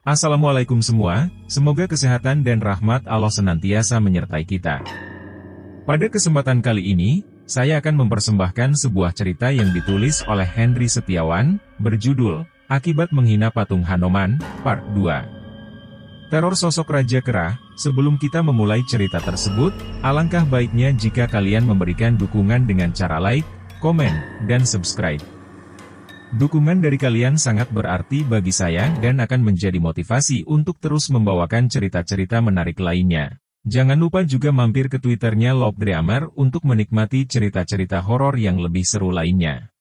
Assalamualaikum semua, semoga kesehatan dan rahmat Allah senantiasa menyertai kita. Pada kesempatan kali ini, saya akan mempersembahkan sebuah cerita yang ditulis oleh Henry Setiawan, berjudul, Akibat Menghina Patung Hanoman, Part 2. Teror sosok Raja Kerah. Sebelum kita memulai cerita tersebut, alangkah baiknya jika kalian memberikan dukungan dengan cara like, komen, dan subscribe. Dukungan dari kalian sangat berarti bagi saya dan akan menjadi motivasi untuk terus membawakan cerita-cerita menarik lainnya. Jangan lupa juga mampir ke Twitternya Lobdramer untuk menikmati cerita-cerita horor yang lebih seru lainnya.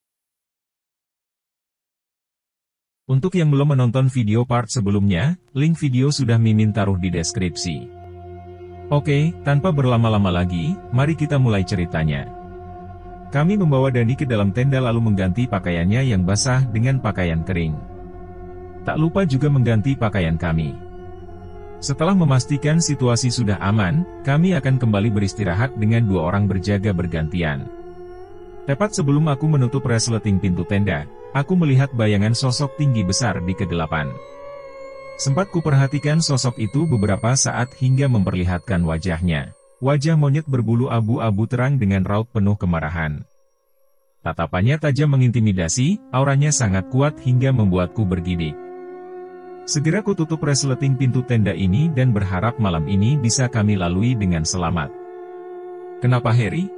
Untuk yang belum menonton video part sebelumnya, link video sudah Mimin taruh di deskripsi. Oke, tanpa berlama-lama lagi, mari kita mulai ceritanya. Kami membawa Dani ke dalam tenda lalu mengganti pakaiannya yang basah dengan pakaian kering. Tak lupa juga mengganti pakaian kami. Setelah memastikan situasi sudah aman, kami akan kembali beristirahat dengan dua orang berjaga bergantian. Tepat sebelum aku menutup resleting pintu tenda, aku melihat bayangan sosok tinggi besar di kedelapan. Sempat kuperhatikan sosok itu beberapa saat hingga memperlihatkan wajahnya. Wajah monyet berbulu abu-abu terang dengan raut penuh kemarahan. Tatapannya tajam mengintimidasi, auranya sangat kuat hingga membuatku bergidik. Segera kututup resleting pintu tenda ini dan berharap malam ini bisa kami lalui dengan selamat. Kenapa Harry?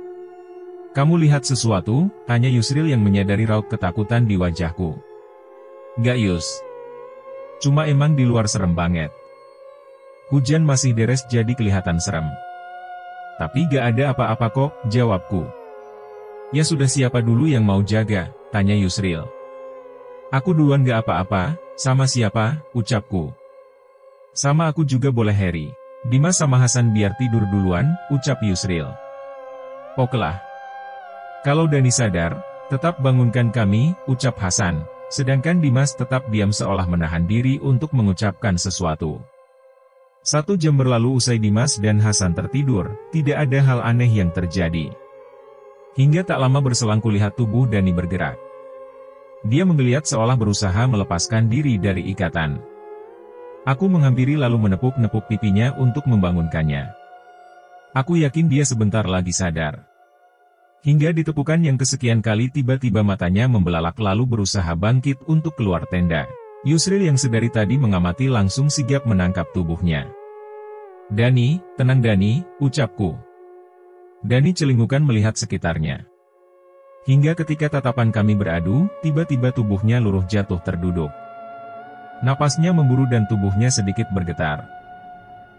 Kamu lihat sesuatu? Tanya Yusril yang menyadari raut ketakutan di wajahku. Gak Yus. Cuma emang di luar serem banget. Hujan masih deres jadi kelihatan serem. Tapi gak ada apa-apa kok, jawabku. Ya sudah siapa dulu yang mau jaga, tanya Yusril. Aku duluan gak apa-apa, sama siapa, ucapku. Sama aku juga boleh Harry. Dimas sama Hasan biar tidur duluan, ucap Yusril. Okelah. Kalau Dani sadar, tetap bangunkan kami, ucap Hasan. Sedangkan Dimas tetap diam seolah menahan diri untuk mengucapkan sesuatu. 1 jam berlalu usai Dimas dan Hasan tertidur, tidak ada hal aneh yang terjadi. Hingga tak lama berselang kulihat tubuh Dani bergerak. Dia menggeliat seolah berusaha melepaskan diri dari ikatan. Aku menghampiri lalu menepuk-nepuk pipinya untuk membangunkannya. Aku yakin dia sebentar lagi sadar. Hingga ditepukan yang kesekian kali tiba-tiba matanya membelalak lalu berusaha bangkit untuk keluar tenda. Yusril yang sedari tadi mengamati langsung sigap menangkap tubuhnya. Dani, tenang Dani, ucapku. Dani celingukan melihat sekitarnya. Hingga ketika tatapan kami beradu, tiba-tiba tubuhnya luruh jatuh terduduk. Napasnya memburu dan tubuhnya sedikit bergetar.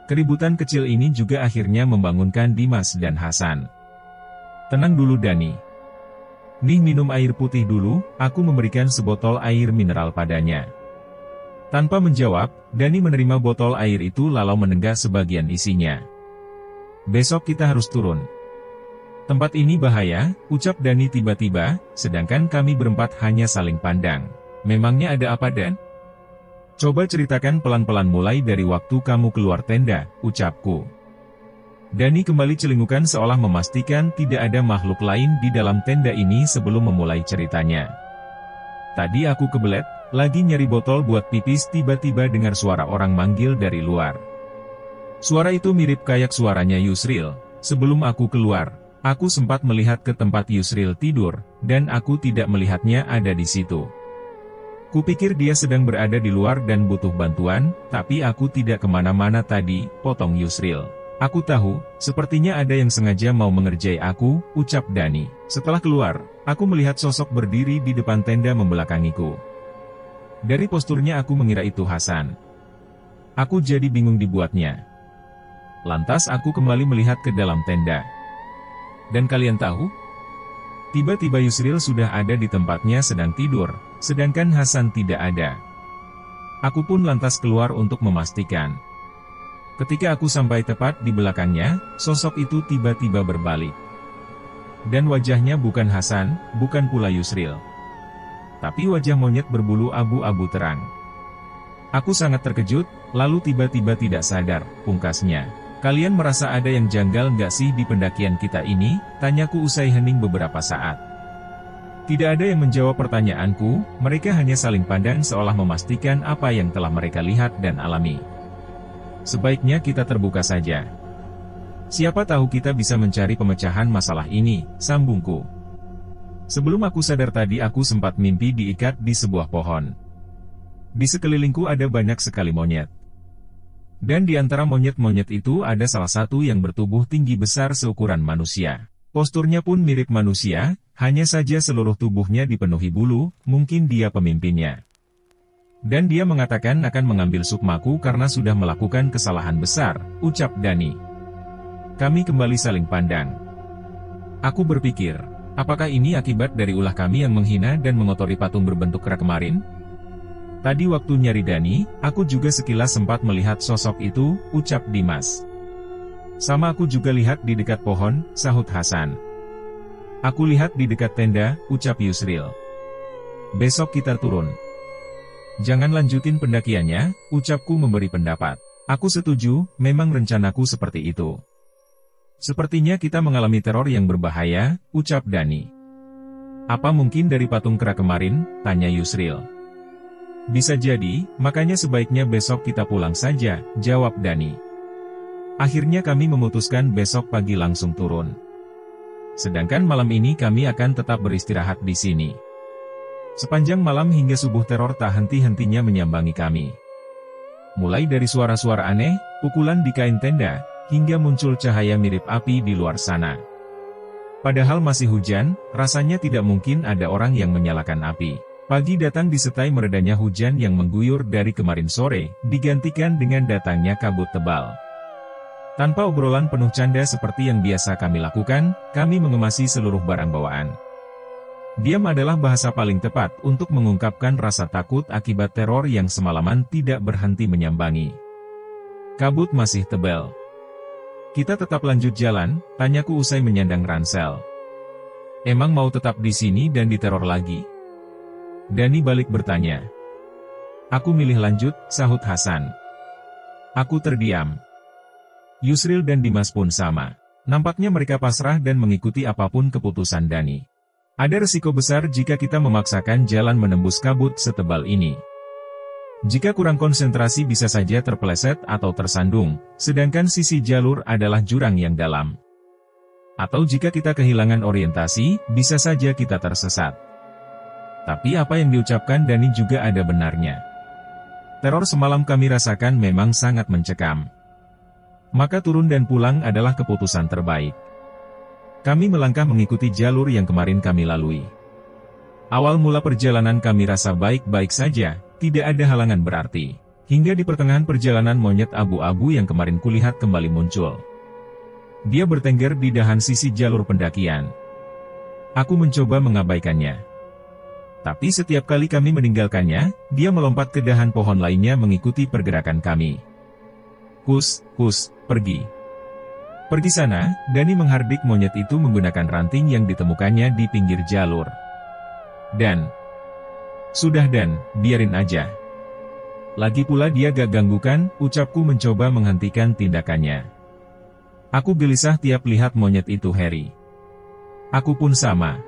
Keributan kecil ini juga akhirnya membangunkan Dimas dan Hasan. Tenang dulu Dani. Nih minum air putih dulu, aku memberikan sebotol air mineral padanya. Tanpa menjawab, Dani menerima botol air itu lalu menenggak sebagian isinya. Besok kita harus turun. Tempat ini bahaya, ucap Dani tiba-tiba, sedangkan kami berempat hanya saling pandang. Memangnya ada apa Dan? Coba ceritakan pelan-pelan mulai dari waktu kamu keluar tenda, ucapku. Dani kembali celingukan seolah memastikan tidak ada makhluk lain di dalam tenda ini sebelum memulai ceritanya. Tadi aku kebelet, lagi nyari botol buat pipis tiba-tiba dengar suara orang manggil dari luar. Suara itu mirip kayak suaranya Yusril. Sebelum aku keluar, aku sempat melihat ke tempat Yusril tidur, dan aku tidak melihatnya ada di situ. Kupikir dia sedang berada di luar dan butuh bantuan, tapi aku tidak kemana-mana tadi, potong Yusril. Aku tahu, sepertinya ada yang sengaja mau mengerjai aku, ucap Dani. Setelah keluar, aku melihat sosok berdiri di depan tenda membelakangiku. Dari posturnya aku mengira itu Hasan. Aku jadi bingung dibuatnya. Lantas aku kembali melihat ke dalam tenda. Dan kalian tahu? Tiba-tiba Yusril sudah ada di tempatnya sedang tidur, sedangkan Hasan tidak ada. Aku pun lantas keluar untuk memastikan. Ketika aku sampai tepat di belakangnya, sosok itu tiba-tiba berbalik. Dan wajahnya bukan Hasan, bukan pula Yusril. Tapi wajah monyet berbulu abu-abu terang. Aku sangat terkejut, lalu tiba-tiba tidak sadar, pungkasnya. Kalian merasa ada yang janggal nggak sih di pendakian kita ini? Tanyaku usai hening beberapa saat. Tidak ada yang menjawab pertanyaanku, mereka hanya saling pandang seolah memastikan apa yang telah mereka lihat dan alami. Sebaiknya kita terbuka saja. Siapa tahu kita bisa mencari pemecahan masalah ini, sambungku. Sebelum aku sadar tadi aku sempat mimpi diikat di sebuah pohon. Di sekelilingku ada banyak sekali monyet. Dan di antara monyet-monyet itu ada salah satu yang bertubuh tinggi besar seukuran manusia. Posturnya pun mirip manusia, hanya saja seluruh tubuhnya dipenuhi bulu, mungkin dia pemimpinnya. Dan dia mengatakan akan mengambil sukmaku karena sudah melakukan kesalahan besar, ucap Dani. Kami kembali saling pandang. Aku berpikir, apakah ini akibat dari ulah kami yang menghina dan mengotori patung berbentuk kera kemarin? Tadi waktu nyari Dani, aku juga sekilas sempat melihat sosok itu, ucap Dimas. Sama aku juga lihat di dekat pohon, sahut Hasan. Aku lihat di dekat tenda, ucap Yusril. Besok kita turun. Jangan lanjutin pendakiannya, ucapku memberi pendapat. Aku setuju, memang rencanaku seperti itu. Sepertinya kita mengalami teror yang berbahaya, ucap Dani. Apa mungkin dari patung kera kemarin, tanya Yusril. Bisa jadi, makanya sebaiknya besok kita pulang saja, jawab Dani. Akhirnya kami memutuskan besok pagi langsung turun. Sedangkan malam ini kami akan tetap beristirahat di sini. Sepanjang malam hingga subuh teror tak henti-hentinya menyambangi kami. Mulai dari suara-suara aneh, pukulan di kain tenda, hingga muncul cahaya mirip api di luar sana. Padahal masih hujan, rasanya tidak mungkin ada orang yang menyalakan api. Pagi datang disertai meredanya hujan yang mengguyur dari kemarin sore, digantikan dengan datangnya kabut tebal. Tanpa obrolan penuh canda seperti yang biasa kami lakukan, kami mengemasi seluruh barang bawaan. Diam adalah bahasa paling tepat untuk mengungkapkan rasa takut akibat teror yang semalaman tidak berhenti menyambangi. Kabut masih tebal. Kita tetap lanjut jalan, tanyaku usai menyandang ransel. Emang mau tetap di sini dan diteror lagi? Dani balik bertanya. Aku milih lanjut, sahut Hasan. Aku terdiam. Yusril dan Dimas pun sama. Nampaknya mereka pasrah dan mengikuti apapun keputusan Dani. Ada risiko besar jika kita memaksakan jalan menembus kabut setebal ini. Jika kurang konsentrasi bisa saja terpeleset atau tersandung, sedangkan sisi jalur adalah jurang yang dalam. Atau jika kita kehilangan orientasi, bisa saja kita tersesat. Tapi apa yang diucapkan Dani juga ada benarnya. Teror semalam kami rasakan memang sangat mencekam. Maka turun dan pulang adalah keputusan terbaik. Kami melangkah mengikuti jalur yang kemarin kami lalui. Awal mula perjalanan kami rasa baik-baik saja, tidak ada halangan berarti. Hingga di pertengahan perjalanan monyet abu-abu yang kemarin kulihat kembali muncul. Dia bertengger di dahan sisi jalur pendakian. Aku mencoba mengabaikannya. Tapi setiap kali kami meninggalkannya, dia melompat ke dahan pohon lainnya mengikuti pergerakan kami. Kus, pergi. Pergi sana, Dani menghardik monyet itu menggunakan ranting yang ditemukannya di pinggir jalur. Dan, sudah Dan, biarin aja. Lagi pula dia gak ganggukan, ucapku mencoba menghentikan tindakannya. Aku gelisah tiap lihat monyet itu Harry. Aku pun sama.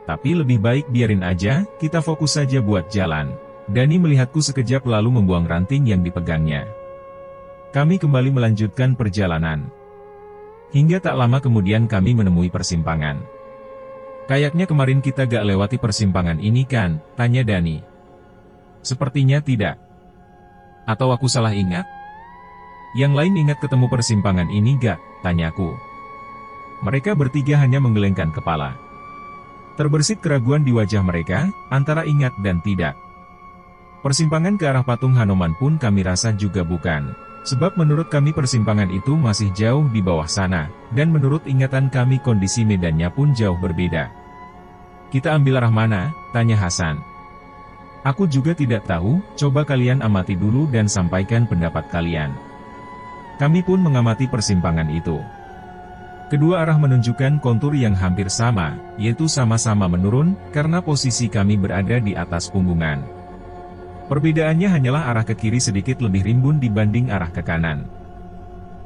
Tapi lebih baik biarin aja, kita fokus saja buat jalan. Dani melihatku sekejap lalu membuang ranting yang dipegangnya. Kami kembali melanjutkan perjalanan. Hingga tak lama kemudian kami menemui persimpangan. Kayaknya kemarin kita gak lewati persimpangan ini kan, tanya Dani. Sepertinya tidak. Atau aku salah ingat? Yang lain ingat ketemu persimpangan ini gak, tanyaku. Mereka bertiga hanya menggelengkan kepala. Terbersit keraguan di wajah mereka, antara ingat dan tidak. Persimpangan ke arah patung Hanuman pun kami rasa juga bukan. Sebab menurut kami persimpangan itu masih jauh di bawah sana, dan menurut ingatan kami kondisi medannya pun jauh berbeda. Kita ambil arah mana? Tanya Hasan. Aku juga tidak tahu, coba kalian amati dulu dan sampaikan pendapat kalian. Kami pun mengamati persimpangan itu. Kedua arah menunjukkan kontur yang hampir sama, yaitu sama-sama menurun, karena posisi kami berada di atas punggungan. Perbedaannya hanyalah arah ke kiri sedikit lebih rimbun dibanding arah ke kanan.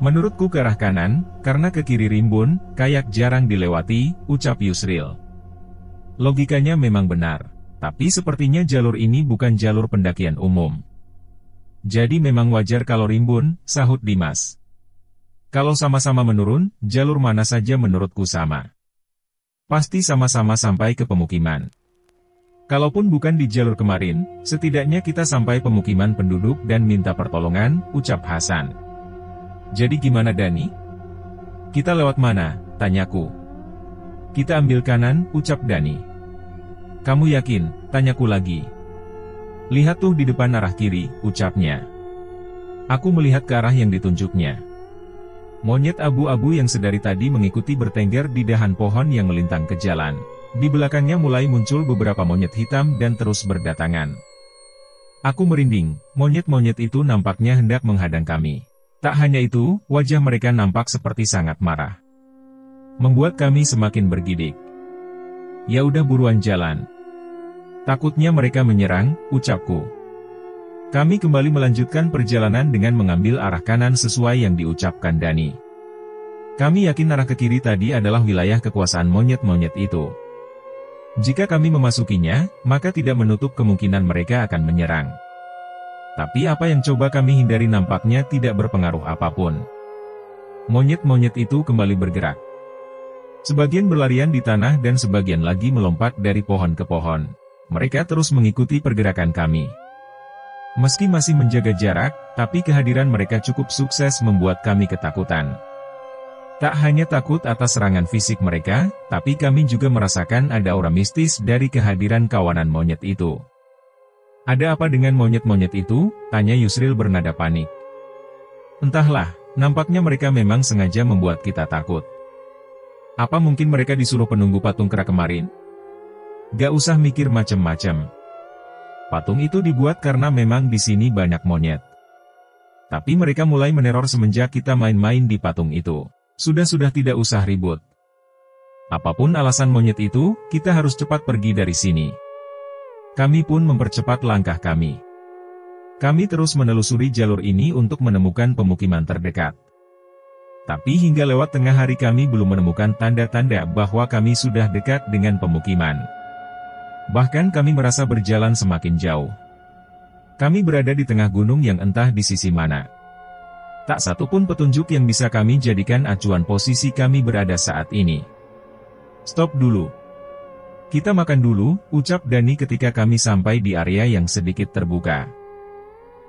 Menurutku ke arah kanan, karena ke kiri rimbun, kayak jarang dilewati, ucap Yusril. Logikanya memang benar. Tapi sepertinya jalur ini bukan jalur pendakian umum. Jadi memang wajar kalau rimbun, sahut Dimas. Kalau sama-sama menurun, jalur mana saja menurutku sama. Pasti sama-sama sampai ke pemukiman. Kalaupun bukan di jalur kemarin, setidaknya kita sampai pemukiman penduduk dan minta pertolongan, ucap Hasan. Jadi gimana Dani? Kita lewat mana? Tanyaku. Kita ambil kanan, ucap Dani. Kamu yakin? Tanyaku lagi. Lihat tuh di depan arah kiri, ucapnya. Aku melihat ke arah yang ditunjuknya. Monyet abu-abu yang sedari tadi mengikuti bertengger di dahan pohon yang melintang ke jalan. Di belakangnya mulai muncul beberapa monyet hitam dan terus berdatangan. Aku merinding, monyet-monyet itu nampaknya hendak menghadang kami. Tak hanya itu, wajah mereka nampak seperti sangat marah. Membuat kami semakin bergidik. Ya udah buruan jalan. Takutnya mereka menyerang, ucapku. Kami kembali melanjutkan perjalanan dengan mengambil arah kanan sesuai yang diucapkan Dani. Kami yakin arah ke kiri tadi adalah wilayah kekuasaan monyet-monyet itu. Jika kami memasukinya, maka tidak menutup kemungkinan mereka akan menyerang. Tapi apa yang coba kami hindari nampaknya tidak berpengaruh apapun. Monyet-monyet itu kembali bergerak. Sebagian berlarian di tanah dan sebagian lagi melompat dari pohon ke pohon. Mereka terus mengikuti pergerakan kami. Meski masih menjaga jarak, tapi kehadiran mereka cukup sukses membuat kami ketakutan. Tak hanya takut atas serangan fisik mereka, tapi kami juga merasakan ada aura mistis dari kehadiran kawanan monyet itu. Ada apa dengan monyet-monyet itu? Tanya Yusril bernada panik. Entahlah, nampaknya mereka memang sengaja membuat kita takut. Apa mungkin mereka disuruh penunggu patung kera kemarin? Gak usah mikir macem-macem. Patung itu dibuat karena memang di sini banyak monyet. Tapi mereka mulai meneror semenjak kita main-main di patung itu. Sudah tidak usah ribut. Apapun alasan monyet itu, kita harus cepat pergi dari sini. Kami pun mempercepat langkah kami. Kami terus menelusuri jalur ini untuk menemukan pemukiman terdekat. Tapi hingga lewat tengah hari kami belum menemukan tanda-tanda bahwa kami sudah dekat dengan pemukiman. Bahkan kami merasa berjalan semakin jauh. Kami berada di tengah gunung yang entah di sisi mana. Tak satu pun petunjuk yang bisa kami jadikan acuan posisi kami berada saat ini. Stop dulu. Kita makan dulu, ucap Dani ketika kami sampai di area yang sedikit terbuka.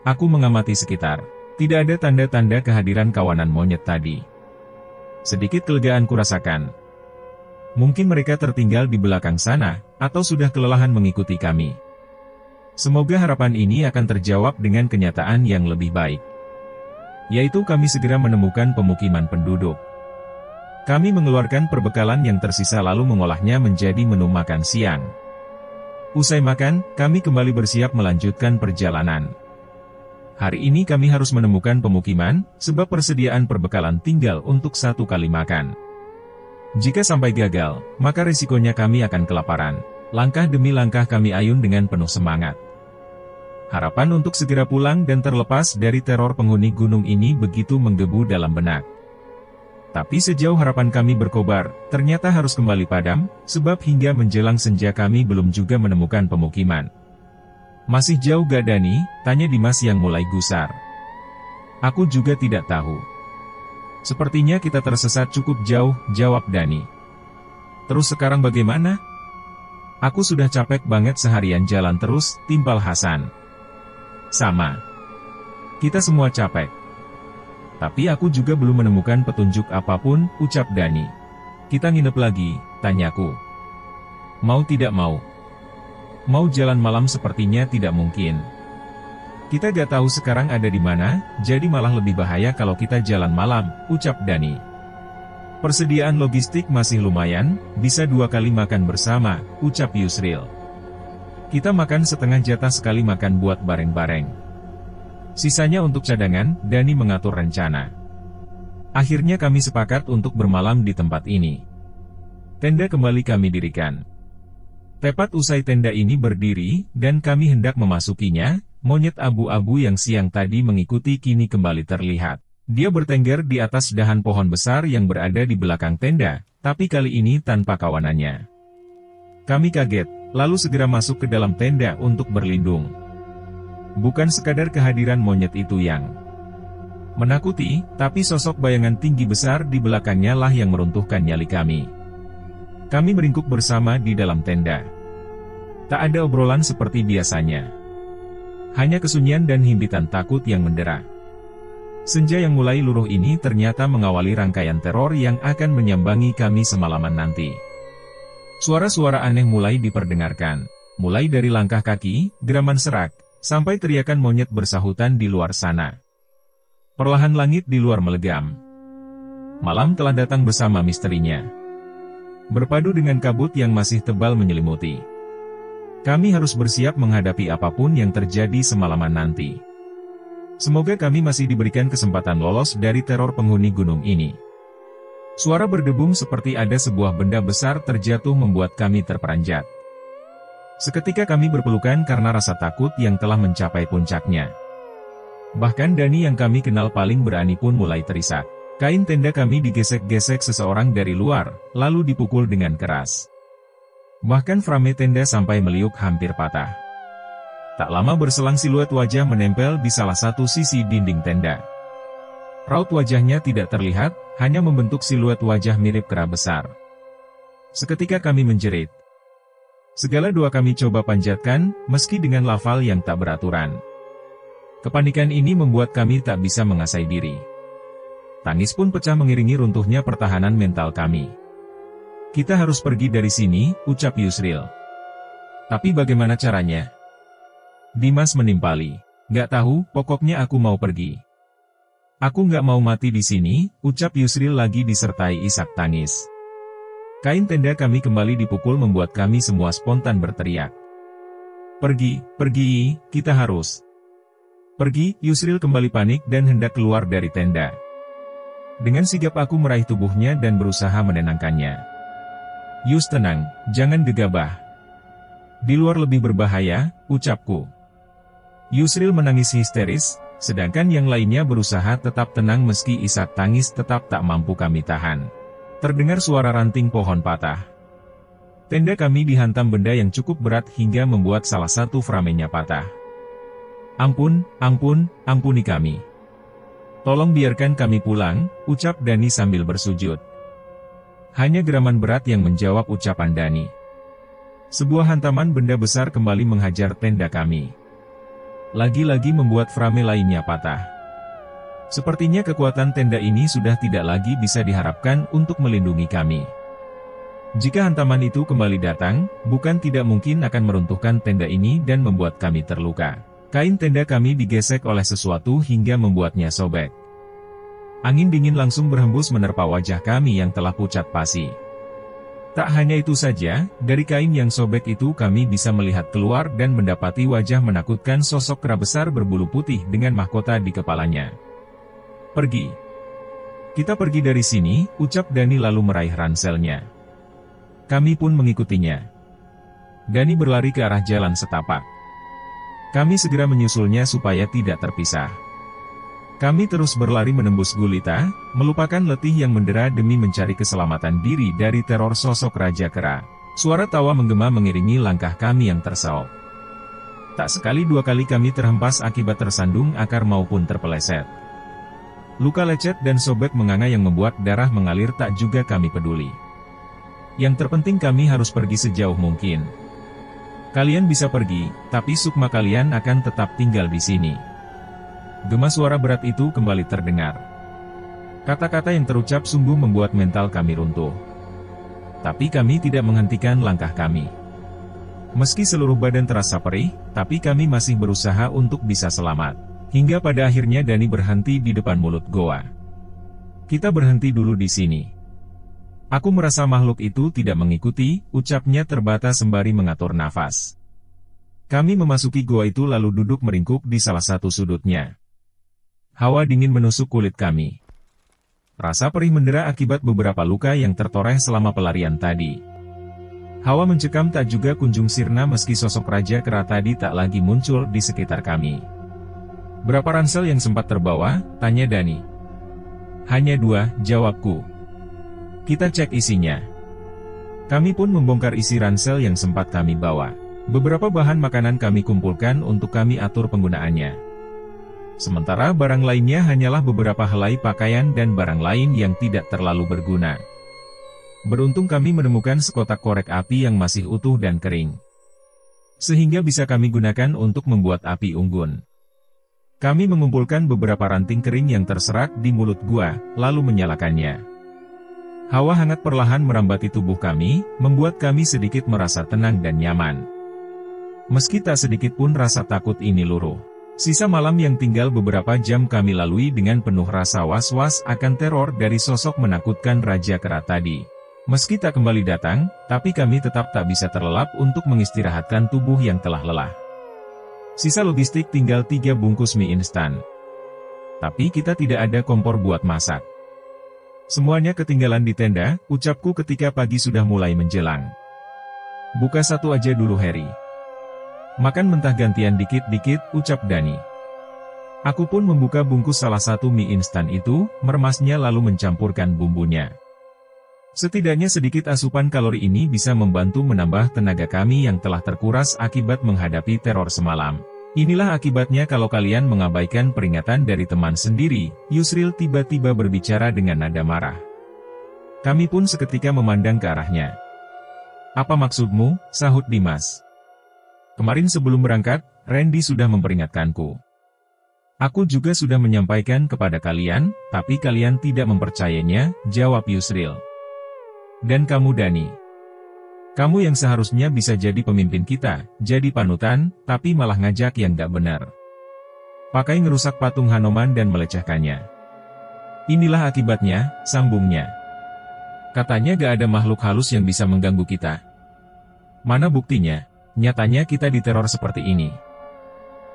Aku mengamati sekitar. Tidak ada tanda-tanda kehadiran kawanan monyet tadi. Sedikit kelegaan kurasakan. Mungkin mereka tertinggal di belakang sana, atau sudah kelelahan mengikuti kami. Semoga harapan ini akan terjawab dengan kenyataan yang lebih baik. Yaitu kami segera menemukan pemukiman penduduk. Kami mengeluarkan perbekalan yang tersisa lalu mengolahnya menjadi menu makan siang. Usai makan, kami kembali bersiap melanjutkan perjalanan. Hari ini kami harus menemukan pemukiman, sebab persediaan perbekalan tinggal untuk 1 kali makan. Jika sampai gagal, maka risikonya kami akan kelaparan. Langkah demi langkah kami ayun dengan penuh semangat. Harapan untuk segera pulang dan terlepas dari teror penghuni gunung ini begitu menggebu dalam benak. Tapi sejauh harapan kami berkobar, ternyata harus kembali padam, sebab hingga menjelang senja kami belum juga menemukan pemukiman. Masih jauh gak Dani? Tanya Dimas yang mulai gusar. Aku juga tidak tahu. Sepertinya kita tersesat cukup jauh, jawab Dani. Terus sekarang bagaimana? Aku sudah capek banget seharian jalan terus, timpal Hasan. Sama. Kita semua capek. Tapi aku juga belum menemukan petunjuk apapun, ucap Dani. Kita nginep lagi, tanyaku. Mau tidak mau? Mau jalan malam sepertinya tidak mungkin. Kita gak tahu sekarang ada di mana, jadi malah lebih bahaya kalau kita jalan malam, ucap Dani. Persediaan logistik masih lumayan, bisa 2 kali makan bersama, ucap Yusril. Kita makan setengah jatah sekali makan buat bareng-bareng. Sisanya untuk cadangan, Dani mengatur rencana. Akhirnya kami sepakat untuk bermalam di tempat ini. Tenda kembali kami dirikan. Tepat usai tenda ini berdiri, dan kami hendak memasukinya, monyet abu-abu yang siang tadi mengikuti kini kembali terlihat. Dia bertengger di atas dahan pohon besar yang berada di belakang tenda, tapi kali ini tanpa kawanannya. Kami kaget, lalu segera masuk ke dalam tenda untuk berlindung. Bukan sekadar kehadiran monyet itu yang menakuti, tapi sosok bayangan tinggi besar di belakangnya lah yang meruntuhkan nyali kami. Kami meringkuk bersama di dalam tenda. Tak ada obrolan seperti biasanya. Hanya kesunyian dan himpitan takut yang mendera. Senja yang mulai luruh ini ternyata mengawali rangkaian teror yang akan menyambangi kami semalaman nanti. Suara-suara aneh mulai diperdengarkan, mulai dari langkah kaki, geraman serak, sampai teriakan monyet bersahutan di luar sana. Perlahan langit di luar melegam. Malam telah datang bersama misterinya. Berpadu dengan kabut yang masih tebal menyelimuti. Kami harus bersiap menghadapi apapun yang terjadi semalaman nanti. Semoga kami masih diberikan kesempatan lolos dari teror penghuni gunung ini. Suara berdebum seperti ada sebuah benda besar terjatuh membuat kami terperanjat. Seketika kami berpelukan karena rasa takut yang telah mencapai puncaknya. Bahkan Dani yang kami kenal paling berani pun mulai terisak. Kain tenda kami digesek-gesek seseorang dari luar, lalu dipukul dengan keras. Bahkan frame tenda sampai meliuk hampir patah. Tak lama berselang siluet wajah menempel di salah satu sisi dinding tenda. Raut wajahnya tidak terlihat, hanya membentuk siluet wajah mirip kera besar. Seketika kami menjerit. Segala doa kami coba panjatkan, meski dengan lafal yang tak beraturan. Kepanikan ini membuat kami tak bisa mengasai diri. Tangis pun pecah mengiringi runtuhnya pertahanan mental kami. Kita harus pergi dari sini, ucap Yusril. Tapi bagaimana caranya? Dimas menimpali. Gak tahu, pokoknya aku mau pergi. Aku gak mau mati di sini, ucap Yusril lagi disertai isak tangis. Kain tenda kami kembali dipukul membuat kami semua spontan berteriak. Pergi, pergi, kita harus. Pergi, Yusril kembali panik dan hendak keluar dari tenda. Dengan sigap aku meraih tubuhnya dan berusaha menenangkannya. Yus tenang, jangan gegabah. Di luar lebih berbahaya, ucapku. Yusril menangis histeris, sedangkan yang lainnya berusaha tetap tenang meski isak tangis tetap tak mampu kami tahan. Terdengar suara ranting pohon patah. Tenda kami dihantam benda yang cukup berat hingga membuat salah satu framenya patah. Ampun, ampun, ampuni kami. Tolong biarkan kami pulang, ucap Dani sambil bersujud. Hanya geraman berat yang menjawab ucapan Dani. Sebuah hantaman benda besar kembali menghajar tenda kami. Lagi-lagi membuat frame lainnya patah. Sepertinya kekuatan tenda ini sudah tidak lagi bisa diharapkan untuk melindungi kami. Jika hantaman itu kembali datang, bukan tidak mungkin akan meruntuhkan tenda ini dan membuat kami terluka. Kain tenda kami digesek oleh sesuatu hingga membuatnya sobek. Angin dingin langsung berhembus menerpa wajah kami yang telah pucat pasi. Tak hanya itu saja, dari kain yang sobek itu kami bisa melihat keluar dan mendapati wajah menakutkan sosok kera besar berbulu putih dengan mahkota di kepalanya. Pergi. Kita pergi dari sini, ucap Dani lalu meraih ranselnya. Kami pun mengikutinya. Dani berlari ke arah jalan setapak. Kami segera menyusulnya supaya tidak terpisah. Kami terus berlari menembus gulita, melupakan letih yang mendera demi mencari keselamatan diri dari teror sosok Raja Kera. Suara tawa menggema mengiringi langkah kami yang terseok. Tak sekali dua kali kami terhempas akibat tersandung akar maupun terpeleset. Luka lecet dan sobek menganga yang membuat darah mengalir tak juga kami peduli. Yang terpenting kami harus pergi sejauh mungkin. Kalian bisa pergi, tapi sukma kalian akan tetap tinggal di sini. Gema suara berat itu kembali terdengar. Kata-kata yang terucap sungguh membuat mental kami runtuh. Tapi kami tidak menghentikan langkah kami. Meski seluruh badan terasa perih, tapi kami masih berusaha untuk bisa selamat. Hingga pada akhirnya Dani berhenti di depan mulut goa. Kita berhenti dulu di sini. Aku merasa makhluk itu tidak mengikuti, ucapnya terbatas sembari mengatur nafas. Kami memasuki goa itu lalu duduk meringkuk di salah satu sudutnya. Hawa dingin menusuk kulit kami. Rasa perih mendera akibat beberapa luka yang tertoreh selama pelarian tadi. Hawa mencekam tak juga kunjung sirna meski sosok Raja Kera tadi tak lagi muncul di sekitar kami. Berapa ransel yang sempat terbawa? Tanya Dani. Hanya 2, jawabku. Kita cek isinya. Kami pun membongkar isi ransel yang sempat kami bawa. Beberapa bahan makanan kami kumpulkan untuk kami atur penggunaannya. Sementara barang lainnya hanyalah beberapa helai pakaian dan barang lain yang tidak terlalu berguna. Beruntung kami menemukan sekotak korek api yang masih utuh dan kering, sehingga bisa kami gunakan untuk membuat api unggun. Kami mengumpulkan beberapa ranting kering yang terserak di mulut gua, lalu menyalakannya. Hawa hangat perlahan merambati tubuh kami, membuat kami sedikit merasa tenang dan nyaman. Meski tak sedikit pun rasa takut ini luruh. Sisa malam yang tinggal beberapa jam kami lalui dengan penuh rasa was-was akan teror dari sosok menakutkan Raja Kera tadi. Meski tak kembali datang, tapi kami tetap tak bisa terlelap untuk mengistirahatkan tubuh yang telah lelah. Sisa logistik tinggal 3 bungkus mie instan. Tapi kita tidak ada kompor buat masak. Semuanya ketinggalan di tenda, ucapku ketika pagi sudah mulai menjelang. Buka satu aja dulu Harry. Makan mentah gantian dikit-dikit, ucap Dani. Aku pun membuka bungkus salah satu mie instan itu, meremasnya lalu mencampurkan bumbunya. Setidaknya sedikit asupan kalori ini bisa membantu menambah tenaga kami yang telah terkuras akibat menghadapi teror semalam. Inilah akibatnya kalau kalian mengabaikan peringatan dari teman sendiri, Yusril tiba-tiba berbicara dengan nada marah. Kami pun seketika memandang ke arahnya. Apa maksudmu, sahut Dimas. Kemarin sebelum berangkat, Randy sudah memperingatkanku. Aku juga sudah menyampaikan kepada kalian, tapi kalian tidak mempercayainya, jawab Yusril. Dan kamu Dani. Kamu yang seharusnya bisa jadi pemimpin kita, jadi panutan, tapi malah ngajak yang gak benar. Pakai ngerusak patung Hanuman dan melecehkannya. Inilah akibatnya, sambungnya. Katanya gak ada makhluk halus yang bisa mengganggu kita. Mana buktinya? Nyatanya kita diteror seperti ini.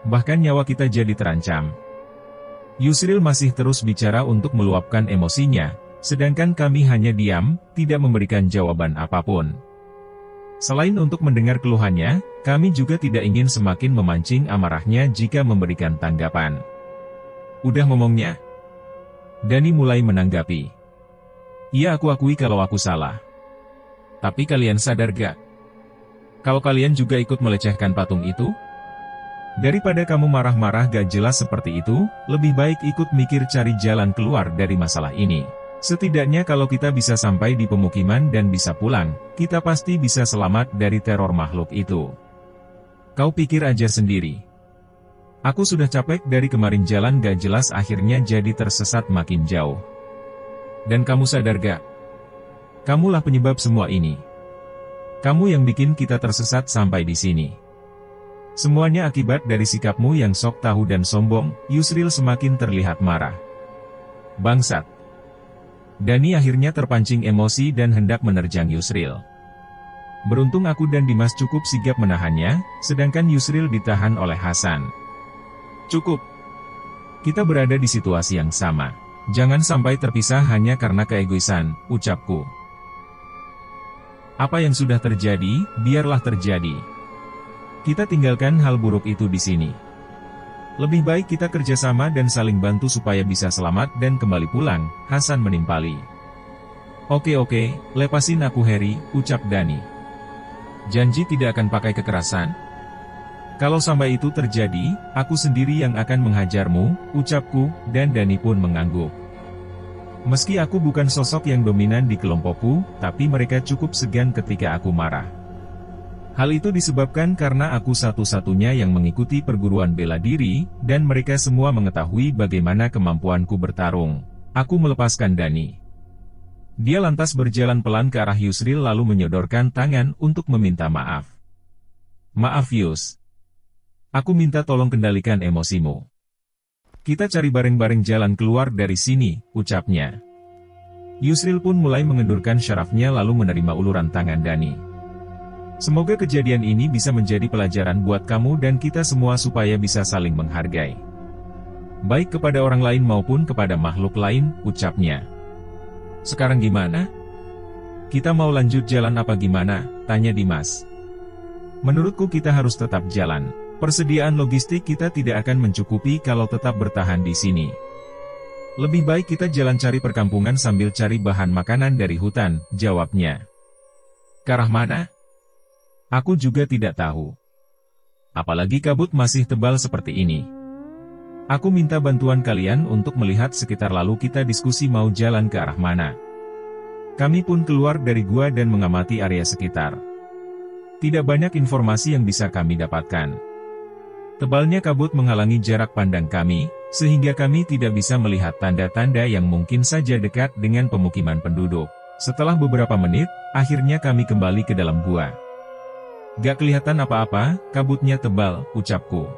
Bahkan nyawa kita jadi terancam. Yusril masih terus bicara untuk meluapkan emosinya, sedangkan kami hanya diam, tidak memberikan jawaban apapun. Selain untuk mendengar keluhannya, kami juga tidak ingin semakin memancing amarahnya jika memberikan tanggapan. Udah ngomongnya? Dani mulai menanggapi. Iya aku akui kalau aku salah. Tapi kalian sadar gak? Kalau kalian juga ikut melecehkan patung itu? Daripada kamu marah-marah gak jelas seperti itu, lebih baik ikut mikir cari jalan keluar dari masalah ini. Setidaknya kalau kita bisa sampai di pemukiman dan bisa pulang, kita pasti bisa selamat dari teror makhluk itu. Kau pikir aja sendiri. Aku sudah capek dari kemarin jalan gak jelas akhirnya jadi tersesat makin jauh. Dan kamu sadar gak? Kamulah penyebab semua ini. Kamu yang bikin kita tersesat sampai di sini. Semuanya akibat dari sikapmu yang sok tahu dan sombong, Yusril semakin terlihat marah. Bangsat. Dani akhirnya terpancing emosi dan hendak menerjang Yusril. Beruntung aku dan Dimas cukup sigap menahannya, sedangkan Yusril ditahan oleh Hasan. Cukup. Kita berada di situasi yang sama. Jangan sampai terpisah hanya karena keegoisan, ucapku. Apa yang sudah terjadi, biarlah terjadi. Kita tinggalkan hal buruk itu di sini. Lebih baik kita kerjasama dan saling bantu supaya bisa selamat dan kembali pulang, Hasan menimpali. Oke, lepasin aku Harry, ucap Dani. Janji tidak akan pakai kekerasan? Kalau sampai itu terjadi, aku sendiri yang akan menghajarmu, ucapku, dan Dani pun mengangguk. Meski aku bukan sosok yang dominan di kelompokku, tapi mereka cukup segan ketika aku marah. Hal itu disebabkan karena aku satu-satunya yang mengikuti perguruan bela diri, dan mereka semua mengetahui bagaimana kemampuanku bertarung. Aku melepaskan Dani. Dia lantas berjalan pelan ke arah Yusril lalu menyodorkan tangan untuk meminta maaf. Maaf Yus. Aku minta tolong kendalikan emosimu. Kita cari bareng-bareng jalan keluar dari sini, ucapnya. Yusril pun mulai mengendurkan syarafnya lalu menerima uluran tangan Dani. Semoga kejadian ini bisa menjadi pelajaran buat kamu dan kita semua supaya bisa saling menghargai. Baik kepada orang lain maupun kepada makhluk lain, ucapnya. Sekarang gimana? Kita mau lanjut jalan apa gimana? Tanya Dimas. Menurutku kita harus tetap jalan. Persediaan logistik kita tidak akan mencukupi kalau tetap bertahan di sini. Lebih baik kita jalan cari perkampungan sambil cari bahan makanan dari hutan, jawabnya. Ke arah mana? Aku juga tidak tahu. Apalagi kabut masih tebal seperti ini. Aku minta bantuan kalian untuk melihat sekitar lalu kita diskusi mau jalan ke arah mana. Kami pun keluar dari gua dan mengamati area sekitar. Tidak banyak informasi yang bisa kami dapatkan. Tebalnya kabut menghalangi jarak pandang kami, sehingga kami tidak bisa melihat tanda-tanda yang mungkin saja dekat dengan pemukiman penduduk. Setelah beberapa menit, akhirnya kami kembali ke dalam gua. Gak kelihatan apa-apa, kabutnya tebal, ucapku.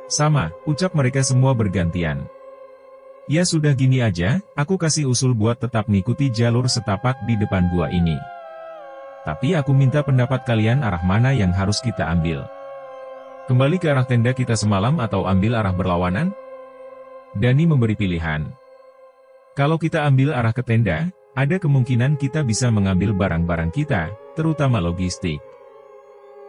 Sama, ucap mereka semua bergantian. Ya sudah gini aja, aku kasih usul buat tetap ngikuti jalur setapak di depan gua ini. Tapi aku minta pendapat kalian arah mana yang harus kita ambil. Kembali ke arah tenda kita semalam atau ambil arah berlawanan? Dani memberi pilihan. Kalau kita ambil arah ke tenda, ada kemungkinan kita bisa mengambil barang-barang kita, terutama logistik.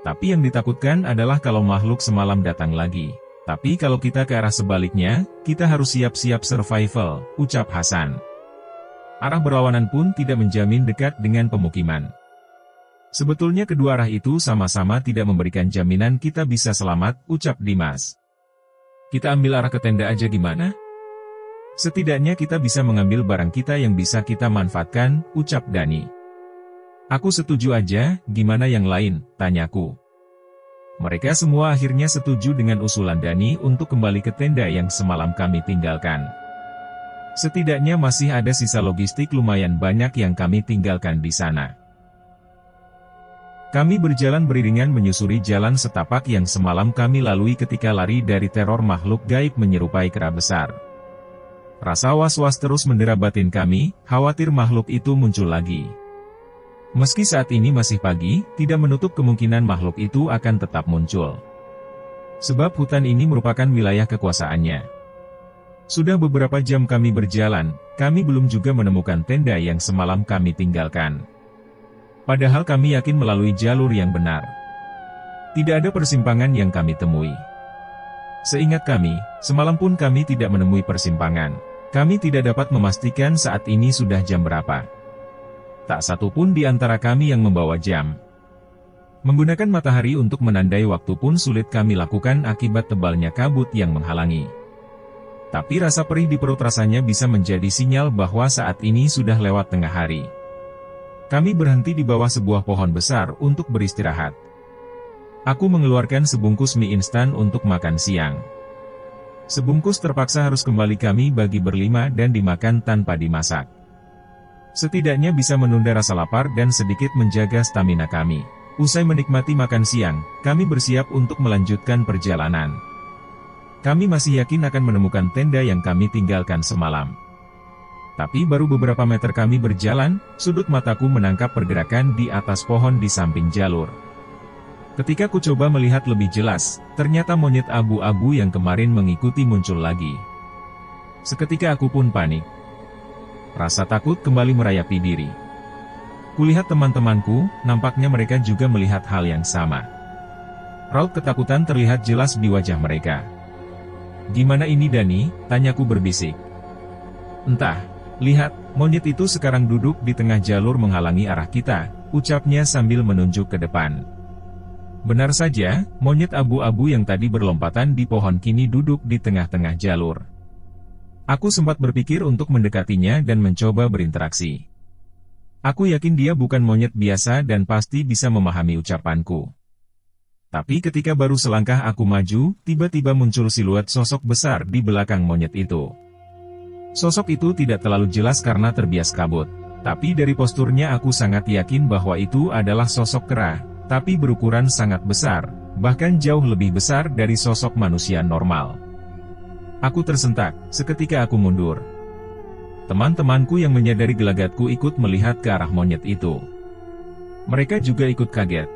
Tapi yang ditakutkan adalah kalau makhluk semalam datang lagi. Tapi kalau kita ke arah sebaliknya, kita harus siap-siap survival, ucap Hasan. Arah berlawanan pun tidak menjamin dekat dengan pemukiman. Sebetulnya kedua arah itu sama-sama tidak memberikan jaminan kita bisa selamat, ucap Dimas. Kita ambil arah ke tenda aja gimana? Setidaknya kita bisa mengambil barang kita yang bisa kita manfaatkan, ucap Dani. Aku setuju aja, gimana yang lain, tanyaku. Mereka semua akhirnya setuju dengan usulan Dani untuk kembali ke tenda yang semalam kami tinggalkan. Setidaknya masih ada sisa logistik lumayan banyak yang kami tinggalkan di sana. Kami berjalan beriringan menyusuri jalan setapak yang semalam kami lalui ketika lari dari teror makhluk gaib menyerupai kera besar. Rasa was-was terus mendera batin kami, khawatir makhluk itu muncul lagi. Meski saat ini masih pagi, tidak menutup kemungkinan makhluk itu akan tetap muncul. Sebab hutan ini merupakan wilayah kekuasaannya. Sudah beberapa jam kami berjalan, kami belum juga menemukan tenda yang semalam kami tinggalkan. Padahal kami yakin melalui jalur yang benar. Tidak ada persimpangan yang kami temui. Seingat kami, semalam pun kami tidak menemui persimpangan. Kami tidak dapat memastikan saat ini sudah jam berapa. Tak satu pun di antara kami yang membawa jam. Menggunakan matahari untuk menandai waktu pun sulit kami lakukan akibat tebalnya kabut yang menghalangi. Tapi rasa perih di perut rasanya bisa menjadi sinyal bahwa saat ini sudah lewat tengah hari. Kami berhenti di bawah sebuah pohon besar untuk beristirahat. Aku mengeluarkan sebungkus mie instan untuk makan siang. Sebungkus terpaksa harus kembali kami bagi berlima dan dimakan tanpa dimasak. Setidaknya bisa menunda rasa lapar dan sedikit menjaga stamina kami. Usai menikmati makan siang, kami bersiap untuk melanjutkan perjalanan. Kami masih yakin akan menemukan tenda yang kami tinggalkan semalam. Tapi baru beberapa meter kami berjalan, sudut mataku menangkap pergerakan di atas pohon di samping jalur. Ketika ku coba melihat lebih jelas, ternyata monyet abu-abu yang kemarin mengikuti muncul lagi. Seketika aku pun panik. Rasa takut kembali merayapi diri. Kulihat teman-temanku, nampaknya mereka juga melihat hal yang sama. Raut ketakutan terlihat jelas di wajah mereka. Gimana ini Dani? Tanyaku berbisik. Entah, lihat, monyet itu sekarang duduk di tengah jalur menghalangi arah kita, ucapnya sambil menunjuk ke depan. Benar saja, monyet abu-abu yang tadi berlompatan di pohon kini duduk di tengah-tengah jalur. Aku sempat berpikir untuk mendekatinya dan mencoba berinteraksi. Aku yakin dia bukan monyet biasa dan pasti bisa memahami ucapanku. Tapi ketika baru selangkah aku maju, tiba-tiba muncul siluet sosok besar di belakang monyet itu. Sosok itu tidak terlalu jelas karena terbias kabut. Tapi dari posturnya aku sangat yakin bahwa itu adalah sosok kera. Tapi berukuran sangat besar, bahkan jauh lebih besar dari sosok manusia normal. Aku tersentak, seketika aku mundur. Teman-temanku yang menyadari gelagatku ikut melihat ke arah monyet itu. Mereka juga ikut kaget.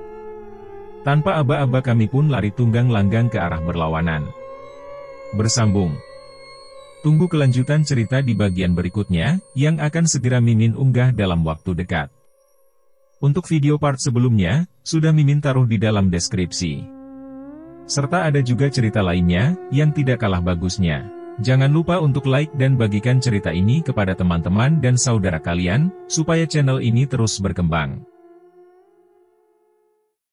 Tanpa aba-aba kami pun lari tunggang langgang ke arah berlawanan. Bersambung. Tunggu kelanjutan cerita di bagian berikutnya, yang akan segera Mimin unggah dalam waktu dekat. Untuk video part sebelumnya, sudah Mimin taruh di dalam deskripsi. Serta ada juga cerita lainnya, yang tidak kalah bagusnya. Jangan lupa untuk like dan bagikan cerita ini kepada teman-teman dan saudara kalian, supaya channel ini terus berkembang.